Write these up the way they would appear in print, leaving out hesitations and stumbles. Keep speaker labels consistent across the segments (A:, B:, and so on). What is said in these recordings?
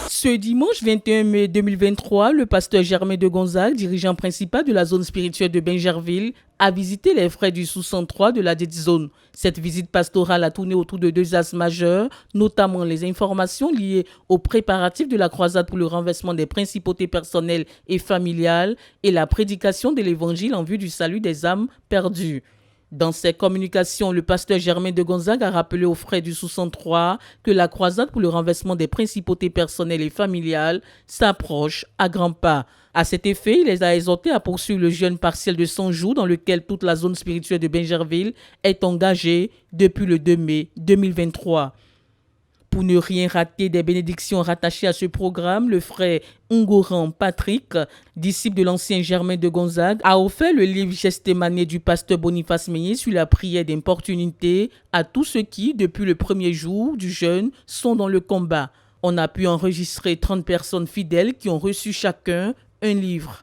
A: Ce dimanche 21 mai 2023, le pasteur Germain de Gonzague, dirigeant principal de la zone spirituelle de Bingerville, a visité les frères du sous-103 de la dite zone. Cette visite pastorale a tourné autour de deux axes majeurs, notamment les informations liées aux préparatifs de la croisade pour le renversement des principautés personnelles et familiales et la prédication de l'évangile en vue du salut des âmes perdues. Dans ses communications, le pasteur Germain de Gonzague a rappelé aux frères du sous-103 que la croisade pour le renversement des principautés personnelles et familiales s'approche à grands pas. À cet effet, il les a exhortés à poursuivre le jeûne partiel de 100 jours dans lequel toute la zone spirituelle de Bingerville est engagée depuis le 2 mai 2023. Pour ne rien rater des bénédictions rattachées à ce programme, le frère Ungoran Patrick, disciple de l'ancien Germain de Gonzague, a offert le livre Gestémané du pasteur Boniface Meunier sur la prière d'importunité à tous ceux qui, depuis le premier jour du jeûne, sont dans le combat. On a pu enregistrer 30 personnes fidèles qui ont reçu chacun un livre.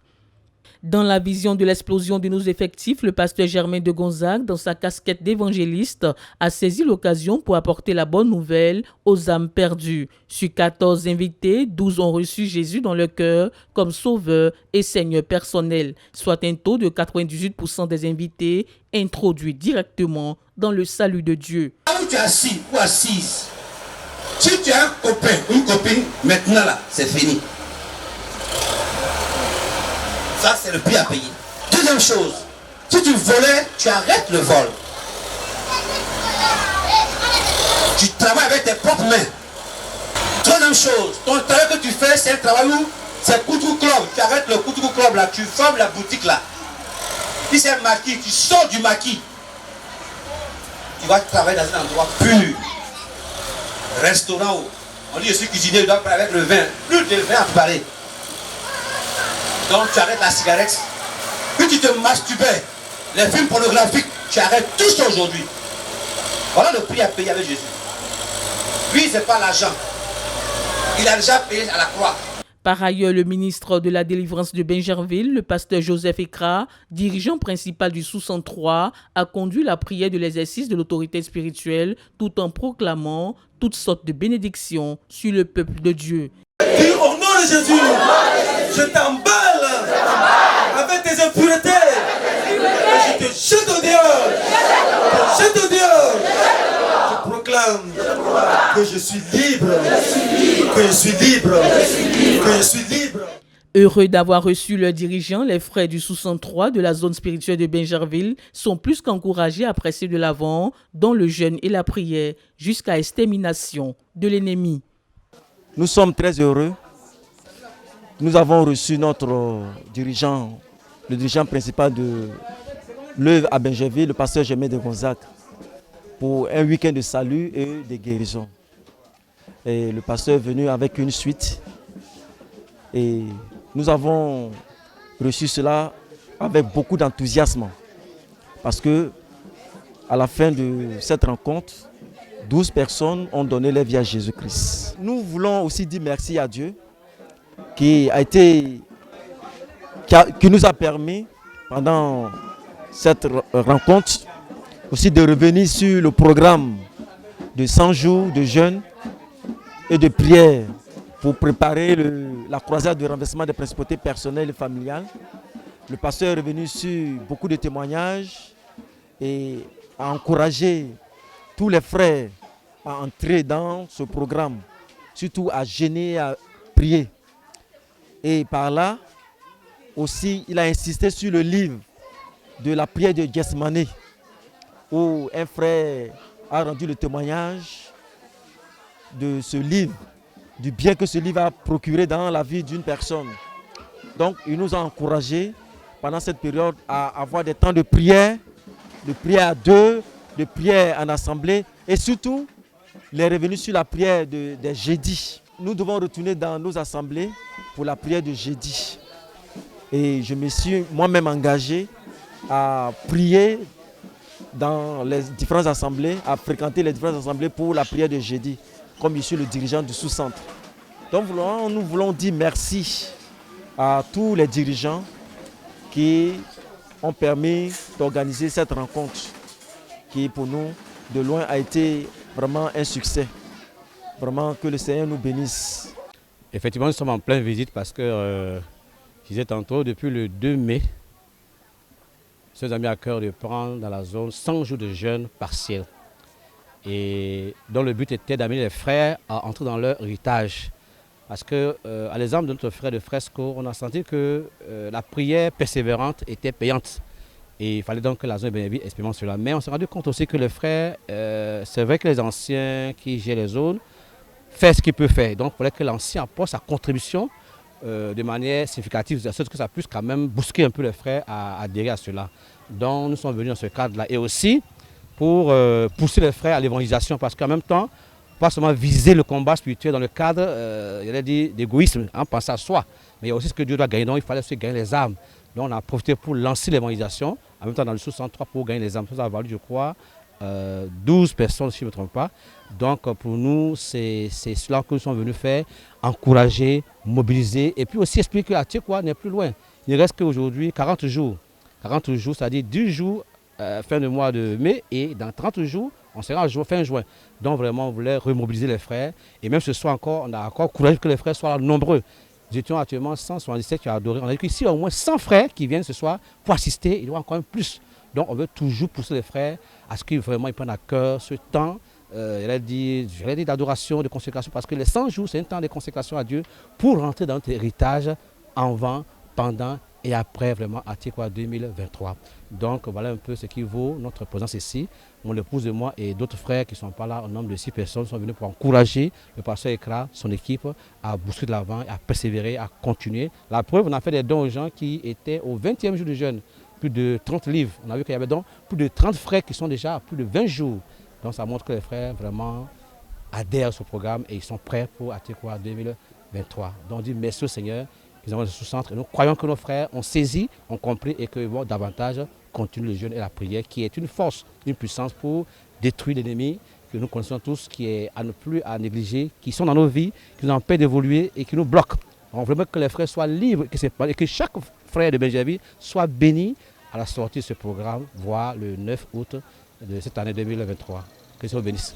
A: Dans la vision de l'explosion de nos effectifs, le pasteur Germain de Gonzague, dans sa casquette d'évangéliste, a saisi l'occasion pour apporter la bonne nouvelle aux âmes perdues. Sur 14 invités, 12 ont reçu Jésus dans leur cœur comme sauveur et seigneur personnel, soit un taux de 98% des invités introduits directement dans le salut de Dieu.
B: Là où tu es assis ou assise, si tu as un copain ou une copine, maintenant là, c'est fini. Ça, c'est le prix à payer. Deuxième chose, si tu volais, tu arrêtes le vol. Tu travailles avec tes propres mains. Troisième chose, ton travail que tu fais, c'est un travail où c'est Koutou Club. Tu arrêtes le Koutou Club là, tu fermes la boutique là. Si c'est un maquis, tu sors du maquis. Tu vas travailler dans un endroit pur. Restaurant où on dit je suis cuisinier, je dois parler avec le vin. Plus de vin à préparer. Donc tu arrêtes la cigarette. Puis tu te masturbais. Les films pornographiques, tu arrêtes tout ça aujourd'hui. Voilà le prix à payer avec Jésus. Lui, c'est pas l'argent. Il a déjà payé à la croix.
A: Par ailleurs, le ministre de la Délivrance de Bingerville, le pasteur Joseph Ekra, dirigeant principal du sous-103, a conduit la prière de l'exercice de l'autorité spirituelle tout en proclamant toutes sortes de bénédictions sur le peuple de Dieu.
C: Dis au nom de Jésus, je t'emballe avec tes impuretés et je te jette au dehors. Je te jette au dehors. Je proclame que je suis libre, que je suis libre, que je suis libre.
A: Heureux d'avoir reçu leurs dirigeants, les frères du sous-103 de la zone spirituelle de Bingerville sont plus qu'encouragés à presser de l'avant dans le jeûne et la prière jusqu'à extermination de l'ennemi.
D: Nous sommes très heureux. Nous avons reçu notre dirigeant, le dirigeant principal de l'œuvre à Bingerville, le pasteur Germain de Gonzague, pour un week-end de salut et de guérison. Et le pasteur est venu avec une suite et nous avons reçu cela avec beaucoup d'enthousiasme parce que à la fin de cette rencontre, 12 personnes ont donné leur vie à Jésus-Christ. Nous voulons aussi dire merci à Dieu qui nous a permis pendant cette rencontre aussi de revenir sur le programme de 100 jours de jeûne et de prière pour préparer la croisade de renversement des principautés personnelles et familiales. Le pasteur est revenu sur beaucoup de témoignages et a encouragé tous les frères à entrer dans ce programme, surtout à jeûner, à prier. Et par là, aussi, il a insisté sur le livre de la prière de Gestémané, où un frère a rendu le témoignage de ce livre, du bien que ce livre a procuré dans la vie d'une personne. Donc, il nous a encouragés pendant cette période à avoir des temps de prière à deux, de prière en assemblée et surtout, il est revenu sur la prière des jeudis. Nous devons retourner dans nos assemblées pour la prière de jeudi. Et je me suis moi-même engagé à prier dans les différentes assemblées, à fréquenter les différentes assemblées pour la prière de jeudi, comme je suis le dirigeant du sous-centre. Donc nous voulons dire merci à tous les dirigeants qui ont permis d'organiser cette rencontre qui pour nous de loin a été vraiment un succès. Vraiment que le Seigneur nous bénisse.
E: Effectivement, nous sommes en pleine visite parce que, je disais tantôt, depuis le 2 mai, nous avons mis à cœur de prendre dans la zone 100 jours de jeûne partiel. Et dont le but était d'amener les frères à entrer dans leur héritage. Parce que, à l'exemple de notre frère de Fresco, on a senti que la prière persévérante était payante. Et il fallait donc que la zone de Benjavi expérimente cela. Mais on s'est rendu compte aussi que les frères, c'est vrai que les anciens qui gèrent les zones, fait ce qu'il peut faire. Donc, il fallait que l'ancien apporte sa contribution de manière significative, de sorte que ça puisse quand même bousquer un peu les frères à adhérer à cela. Donc, nous sommes venus dans ce cadre-là. Et aussi, pour pousser les frères à l'évangélisation, parce qu'en même temps, pas seulement viser le combat spirituel dans le cadre, d'égoïsme, penser à soi, mais il y a aussi ce que Dieu doit gagner. Donc, il fallait aussi gagner les âmes. Donc, on a profité pour lancer l'évangélisation, en même temps dans le sous-103 pour gagner les âmes. Ça a valu, je crois, 12 personnes, si je ne me trompe pas. Donc, pour nous, c'est cela que nous sommes venus faire, encourager, mobiliser, et puis aussi expliquer que Atiekwa n'est plus loin. Il ne reste qu'aujourd'hui 40 jours. 40 jours, c'est-à-dire 10 jours, fin du mois de mai, et dans 30 jours, on sera fin juin. Donc, vraiment, on voulait remobiliser les frères. Et même ce soir encore, on a encore courage que les frères soient nombreux. Nous étions actuellement 177 qui ont adoré. On a dit qu'ici, il y a au moins 100 frères qui viennent ce soir pour assister. Il y aura encore plus. Donc, on veut toujours pousser les frères à ce qu'ils vraiment ils prennent à cœur ce temps, j'allais dire d'adoration, de consécration, parce que les 100 jours, c'est un temps de consécration à Dieu pour rentrer dans notre héritage avant, pendant et après vraiment Atiekwa 2023. Donc, voilà un peu ce qui vaut notre présence ici. Mon épouse et moi et d'autres frères qui ne sont pas là, au nombre de 6 personnes, sont venus pour encourager le pasteur Ekra, son équipe, à bousculer de l'avant, à persévérer, à continuer. La preuve, on a fait des dons aux gens qui étaient au 20e jour du jeûne. Plus de 30 livres. On a vu qu'il y avait donc plus de 30 frères qui sont déjà à plus de 20 jours. Donc ça montre que les frères vraiment adhèrent à ce programme et ils sont prêts pour Atiekwa 2023. Donc on dit merci au Seigneur, ils ont ce centre. Et nous croyons que nos frères ont saisi, ont compris et qu'ils vont davantage continuer le jeûne et la prière qui est une force, une puissance pour détruire l'ennemi que nous connaissons tous, qui est à ne plus à négliger, qui sont dans nos vies, qui nous empêchent d'évoluer et qui nous bloquent. On veut que les frères soient libres et que chaque frère de Benjavi soit béni à la sortie de ce programme, voire le 9 août de cette année 2023. Que Dieu vous bénisse.